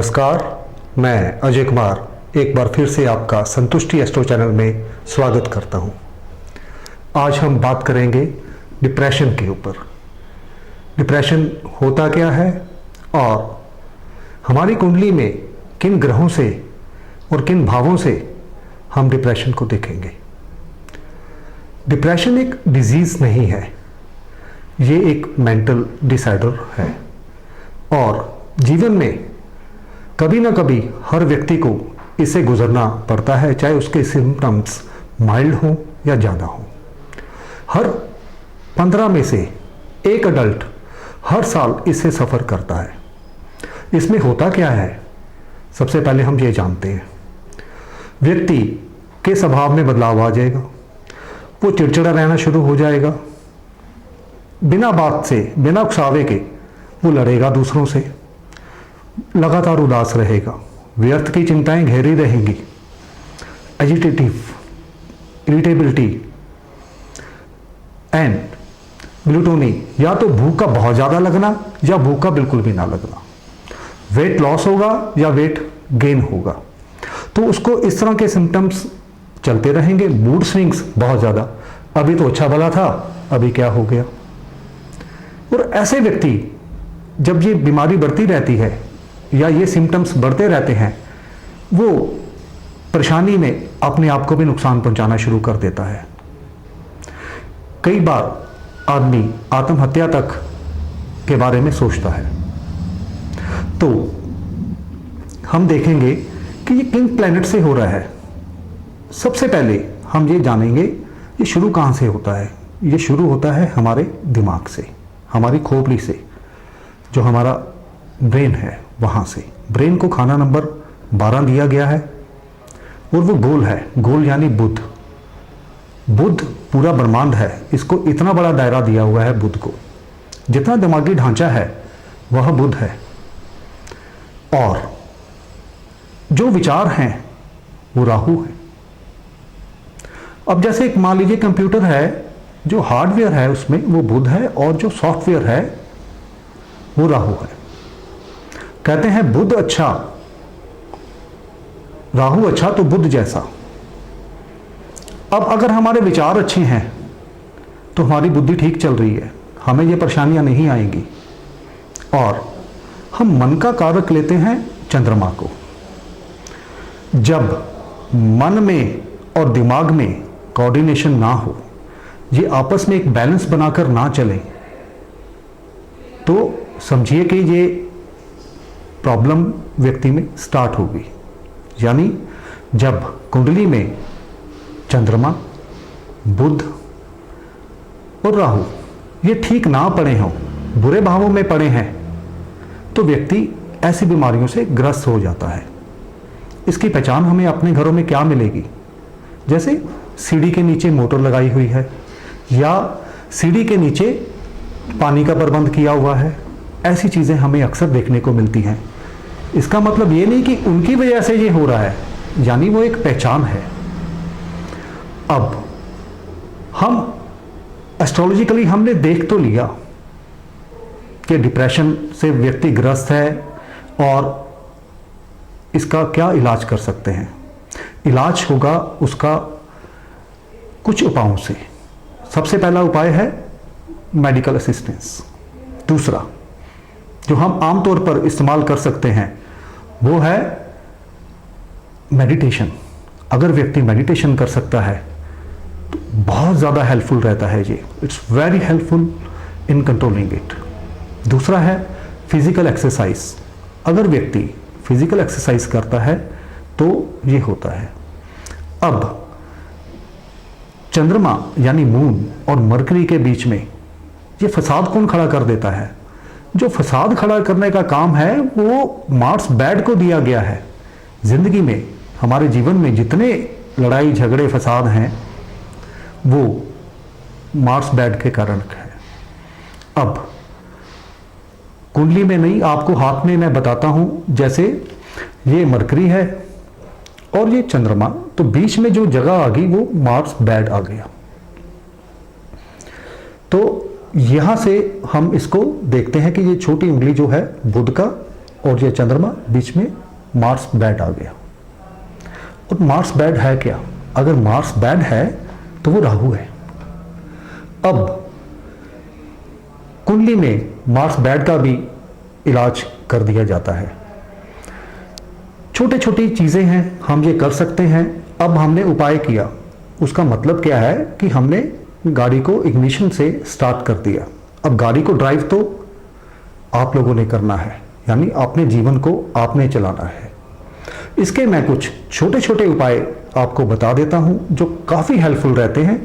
नमस्कार, मैं अजय कुमार एक बार फिर से आपका संतुष्टि एस्ट्रो चैनल में स्वागत करता हूं। आज हम बात करेंगे डिप्रेशन के ऊपर। डिप्रेशन होता क्या है और हमारी कुंडली में किन ग्रहों से और किन भावों से हम डिप्रेशन को देखेंगे। डिप्रेशन एक डिजीज़ नहीं है, ये एक मेंटल डिसऑर्डर है और जीवन में कभी ना कभी हर व्यक्ति को इससे गुजरना पड़ता है, चाहे उसके सिम्टम्स माइल्ड हों या ज़्यादा हों। हर 15 में से एक अडल्ट हर साल इससे सफ़र करता है। इसमें होता क्या है, सबसे पहले हम ये जानते हैं। व्यक्ति के स्वभाव में बदलाव आ जाएगा, वो चिड़चिड़ा रहना शुरू हो जाएगा, बिना बात से बिना उकसावे के वो लड़ेगा दूसरों से, लगातार उदास रहेगा, व्यर्थ की चिंताएं घेरी रहेंगी, एजिटेटिव, इरिटेबिलिटी एंड ग्लूटोनी, या तो भूख का बहुत ज़्यादा लगना या भूख का बिल्कुल भी ना लगना, वेट लॉस होगा या वेट गेन होगा। तो उसको इस तरह के सिम्टम्स चलते रहेंगे। मूड स्विंग्स बहुत ज़्यादा, अभी तो अच्छा भला था, अभी क्या हो गया। और ऐसे व्यक्ति जब ये बीमारी बढ़ती रहती है या ये सिम्टम्स बढ़ते रहते हैं, वो परेशानी में अपने आप को भी नुकसान पहुंचाना शुरू कर देता है। कई बार आदमी आत्महत्या तक के बारे में सोचता है। तो हम देखेंगे कि ये किन प्लैनेट से हो रहा है। सबसे पहले हम ये जानेंगे ये शुरू कहाँ से होता है। ये शुरू होता है हमारे दिमाग से, हमारी खोपड़ी से, जो हमारा ब्रेन है वहाँ से। ब्रेन को खाना नंबर 12 दिया गया है और वो गोल है, गोल यानी बुध। बुध पूरा ब्रह्मांड है, इसको इतना बड़ा दायरा दिया हुआ है बुध को। जितना दिमागी ढांचा है वह बुध है। और जो विचार हैं वो राहु है। अब जैसे एक मान लीजिए कंप्यूटर है, जो हार्डवेयर है उसमें वो बुध है और जो सॉफ्टवेयर है वो राहु है। कहते हैं बुध अच्छा, राहु अच्छा तो बुध जैसा। अब अगर हमारे विचार अच्छे हैं तो हमारी बुद्धि ठीक चल रही है, हमें ये परेशानियां नहीं आएंगी। और हम मन का कारक लेते हैं चंद्रमा को। जब मन में और दिमाग में कोऑर्डिनेशन ना हो, ये आपस में एक बैलेंस बनाकर ना चले, तो समझिए कि ये प्रॉब्लम व्यक्ति में स्टार्ट होगी। यानी जब कुंडली में चंद्रमा, बुध और राहु ये ठीक ना पड़े हों, बुरे भावों में पड़े हैं, तो व्यक्ति ऐसी बीमारियों से ग्रस्त हो जाता है। इसकी पहचान हमें अपने घरों में क्या मिलेगी? जैसे सीढ़ी के नीचे मोटर लगाई हुई है या सीढ़ी के नीचे पानी का प्रबंध किया हुआ है, ऐसी चीज़ें हमें अक्सर देखने को मिलती हैं। इसका मतलब ये नहीं कि उनकी वजह से ये हो रहा है, यानी वो एक पहचान है। अब हम एस्ट्रोलॉजिकली हमने देख तो लिया कि डिप्रेशन से व्यक्ति ग्रस्त है और इसका क्या इलाज कर सकते हैं। इलाज होगा उसका कुछ उपायों से। सबसे पहला उपाय है मेडिकल असिस्टेंस। दूसरा जो हम आमतौर पर इस्तेमाल कर सकते हैं वो है मेडिटेशन। अगर व्यक्ति मेडिटेशन कर सकता है तो बहुत ज़्यादा हेल्पफुल रहता है ये। It's very helpful in controlling it. दूसरा है फिजिकल एक्सरसाइज। अगर व्यक्ति फिजिकल एक्सरसाइज करता है तो ये होता है। अब चंद्रमा यानी मून और मरकरी के बीच में ये फसाद कौन खड़ा कर देता है? जो फसाद खड़ा करने का काम है वो मार्स बैड को दिया गया है। जिंदगी में, हमारे जीवन में जितने लड़ाई झगड़े फसाद हैं वो मार्स बैड के कारण है। अब कुंडली में नहीं, आपको हाथ में मैं बताता हूं। जैसे ये मरकरी है और ये चंद्रमा, तो बीच में जो जगह आ गई वो मार्स बैड आ गया। तो यहां से हम इसको देखते हैं कि ये छोटी उंगली जो है बुध का और ये चंद्रमा बीच में मार्स बैड आ गया। और मार्स बैड है क्या? अगर मार्स बैड है तो वो राहु है। अब कुंडली में मार्स बैड का भी इलाज कर दिया जाता है। छोटी छोटी चीजें हैं, हम ये कर सकते हैं। अब हमने उपाय किया, उसका मतलब क्या है कि हमने गाड़ी को इग्निशन से स्टार्ट कर दिया। अब गाड़ी को ड्राइव तो आप लोगों ने करना है, यानी अपने जीवन को आपने चलाना है। इसके मैं कुछ छोटे छोटे उपाय आपको बता देता हूं जो काफी हेल्पफुल रहते हैं।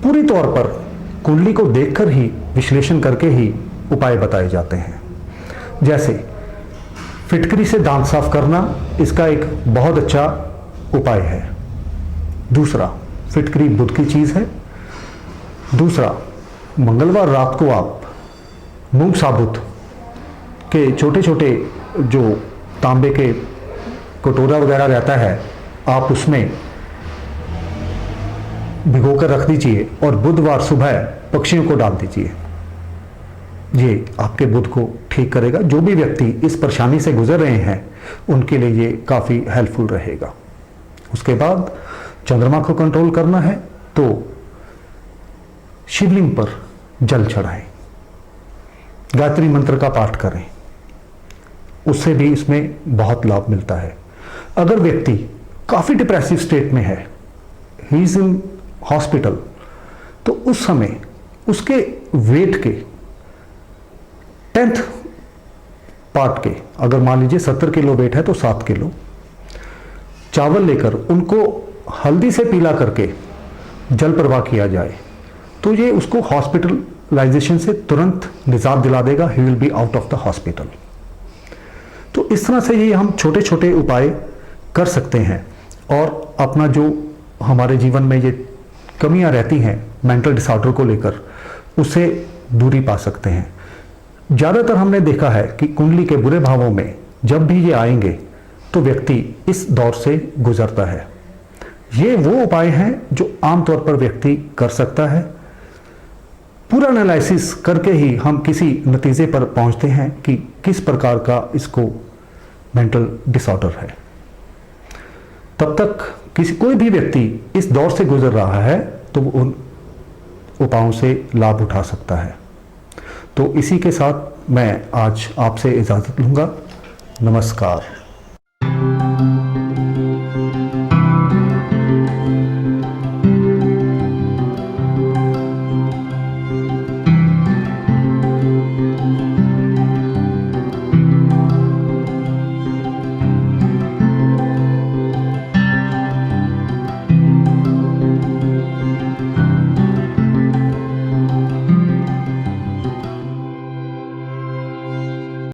पूरी तौर पर कुंडली को देखकर ही, विश्लेषण करके ही उपाय बताए जाते हैं। जैसे फिटकरी से दांत साफ करना, इसका एक बहुत अच्छा उपाय है। दूसरा, फिटकरी बुध की चीज है। दूसरा, मंगलवार रात को आप मूंग साबुत के छोटे छोटे जो तांबे के कटोरा वगैरह रहता है, आप उसमें भिगोकर रख दीजिए और बुधवार सुबह पक्षियों को डाल दीजिए। ये आपके बुध को ठीक करेगा। जो भी व्यक्ति इस परेशानी से गुजर रहे हैं उनके लिए ये काफ़ी हेल्पफुल रहेगा। उसके बाद चंद्रमा को कंट्रोल करना है तो शिवलिंग पर जल चढ़ाएं, गायत्री मंत्र का पाठ करें, उससे भी इसमें बहुत लाभ मिलता है। अगर व्यक्ति काफ़ी डिप्रेसिव स्टेट में है, ही इज इन हॉस्पिटल, तो उस समय उसके वेट के 10th पार्ट के, अगर मान लीजिए 70 किलो वेट है तो 7 किलो चावल लेकर उनको हल्दी से पीला करके जल प्रवाह किया जाए तो ये उसको हॉस्पिटलाइजेशन से तुरंत निजात दिला देगा। He will be out of the hospital. तो इस तरह से ये हम छोटे छोटे उपाय कर सकते हैं और अपना जो हमारे जीवन में ये कमियां रहती हैं मेंटल डिसऑर्डर को लेकर, उससे दूरी पा सकते हैं। ज़्यादातर हमने देखा है कि कुंडली के बुरे भावों में जब भी ये आएंगे तो व्यक्ति इस दौर से गुजरता है। ये वो उपाय हैं जो आमतौर पर व्यक्ति कर सकता है। पूरा एनालिसिस करके ही हम किसी नतीजे पर पहुंचते हैं कि किस प्रकार का इसको मेंटल डिसऑर्डर है। तब तक कोई भी व्यक्ति इस दौर से गुजर रहा है तो वो उन उपायों से लाभ उठा सकता है। तो इसी के साथ मैं आज आपसे इजाज़त लूँगा। नमस्कार।